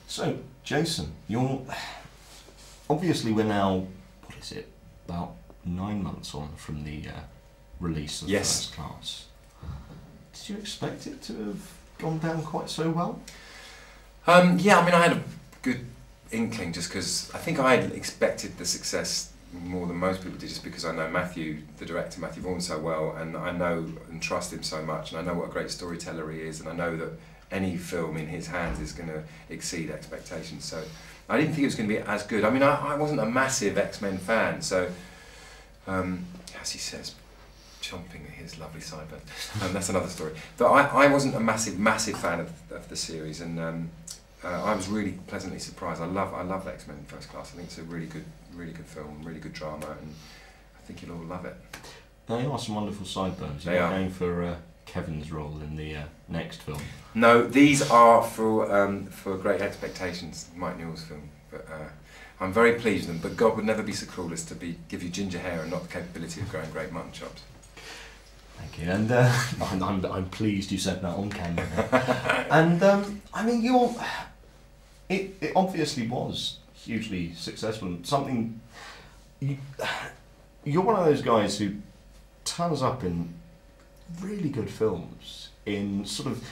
So, Jason, you're obviously we're now, what is it, about 9 months on from the release of First Class. Did you expect it to have gone down quite so well? Yeah, I mean, I had a good inkling just because I think I had expected the success more than most people did, just because I know Matthew, the director, Matthew Vaughn, so well, and I know and trust him so much, and I know what a great storyteller he is, and I know that any film in his hands is going to exceed expectations. So I didn't think it was going to be as good. I mean, I wasn't a massive X-Men fan, so as he says, chomping at his lovely sideburns. That's another story. But I wasn't a massive fan of the series, and I was really pleasantly surprised. I love X-Men First Class. I think it's a really good film, really good drama, and I think you'll all love it. They are some wonderful sideburns. You're going for Kevin's role in the next film. No, these are for Great Expectations, Mike Newell's film. But I'm very pleased with them. But God would never be so cruel as to give you ginger hair and not the capability of growing great mutton chops. Thank you, and I'm pleased you said that on camera. And I mean, it obviously was hugely successful. And something you're one of those guys who turns up in really good films in sort of,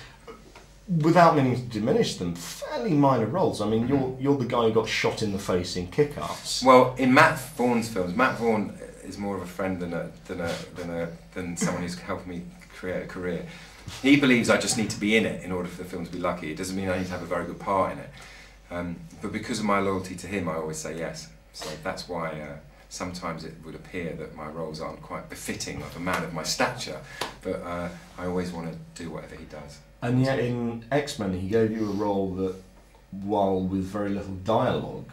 without meaning to diminish them, fairly minor roles. I mean, you're the guy who got shot in the face in Kick-Ass. Well, in Matt Vaughn's films, Matt Vaughn is more of a friend than someone who's helped me create a career. He believes I just need to be in it in order for the film to be lucky. It doesn't mean I need to have a very good part in it. But because of my loyalty to him, I always say yes. So that's why sometimes it would appear that my roles aren't quite befitting of a man of my stature, but I always want to do whatever he does. And yet in X-Men he gave you a role that, while with very little dialogue,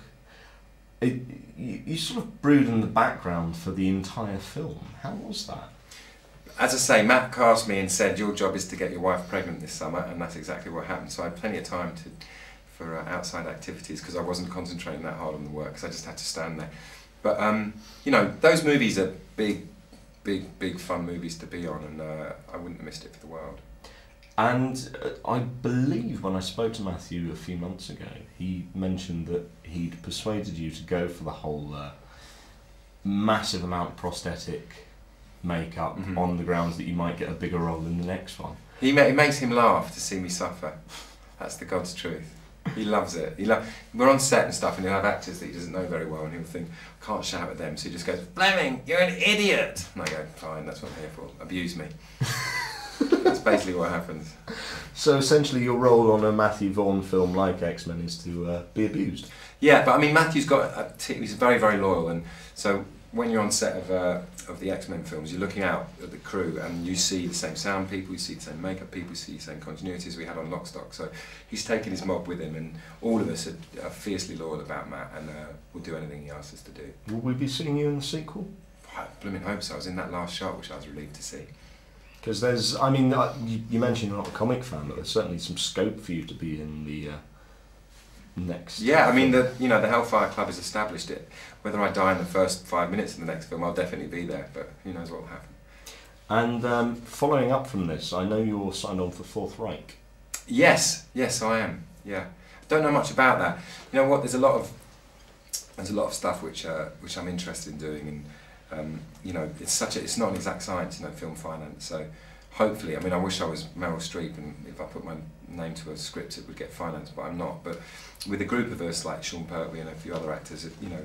you sort of brewed in the background for the entire film. How was that? As I say, Matt cast me and said, your job is to get your wife pregnant this summer, and that's exactly what happened. So I had plenty of time for outside activities, because I wasn't concentrating that hard on the work, because I just had to stand there. But you know, those movies are big fun movies to be on, and I wouldn't have missed it for the world. And I believe when I spoke to Matthew a few months ago, he mentioned that he'd persuaded you to go for the whole massive amount of prosthetic makeup on the grounds that you might get a bigger role in the next one. It makes him laugh to see me suffer. That's the God's truth. He loves it. We're on set and stuff, and he'll have actors that he doesn't know very well, and he'll think, I can't shout at them, so he just goes, Flemyng, you're an idiot! And I go, fine, that's what I'm here for. Abuse me. That's basically what happens. So essentially your role on a Matthew Vaughn film like X-Men is to be abused? Yeah, but I mean, Matthew's he's very, very loyal, and so when you're on set of the X-Men films, you're looking out at the crew and you see the same sound people, you see the same makeup people, you see the same continuities we had on Lock, Stock. So he's taken his mob with him, and all of us are fiercely loyal about Matt, and we'll do anything he asks us to do. Will we be seeing you in the sequel? I blooming hope so. I was in that last shot, which I was relieved to see. Because there's, I mean, you mentioned you're not a comic fan, but there's certainly some scope for you to be in the next. Yeah, I mean, the Hellfire Club has established it. Whether I die in the first 5 minutes of the next film, I'll definitely be there, but who knows what will happen. And following up from this, I know you're signed on for Fourth Reich. Yes, I am. Yeah, don't know much about that. You know what? There's a lot of stuff which I'm interested in doing, and you know, it's not an exact science, you know, film finance. So hopefully, I mean, I wish I was Meryl Streep, and if I put my name to a script, it would get financed, but I'm not. But with a group of us like Sean Pertwee and a few other actors, you know,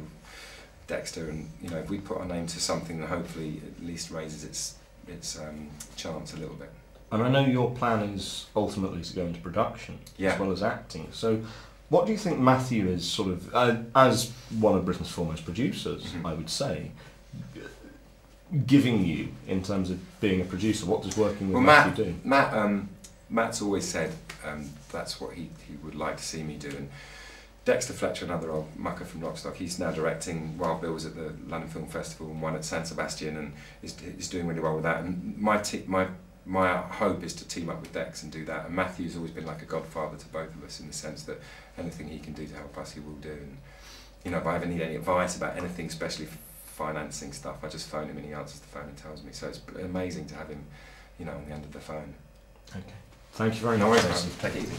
Dexter, and you know, if we put our name to something, that hopefully at least raises its chance a little bit. And I know your plan is ultimately to go into production as well as acting. So what do you think Matthew is sort of, as one of Britain's foremost producers, I would say, giving you in terms of being a producer? What does working with Matthew do? Matt's always said that's what he would like to see me do. And Dexter Fletcher, another old mucker from Lock, Stock, he's now directing Wild Bill was at the London Film Festival and won at San Sebastian, and is doing really well with that. And my hope is to team up with Dex and do that. And Matthew's always been like a godfather to both of us, in the sense that anything he can do to help us, he will do. And you know, if I ever need any advice about anything, especially financing stuff, I just phone him and he answers the phone and tells me. So it's amazing to have him, you know, on the end of the phone. Okay. Thank you very much. No worries, take it easy.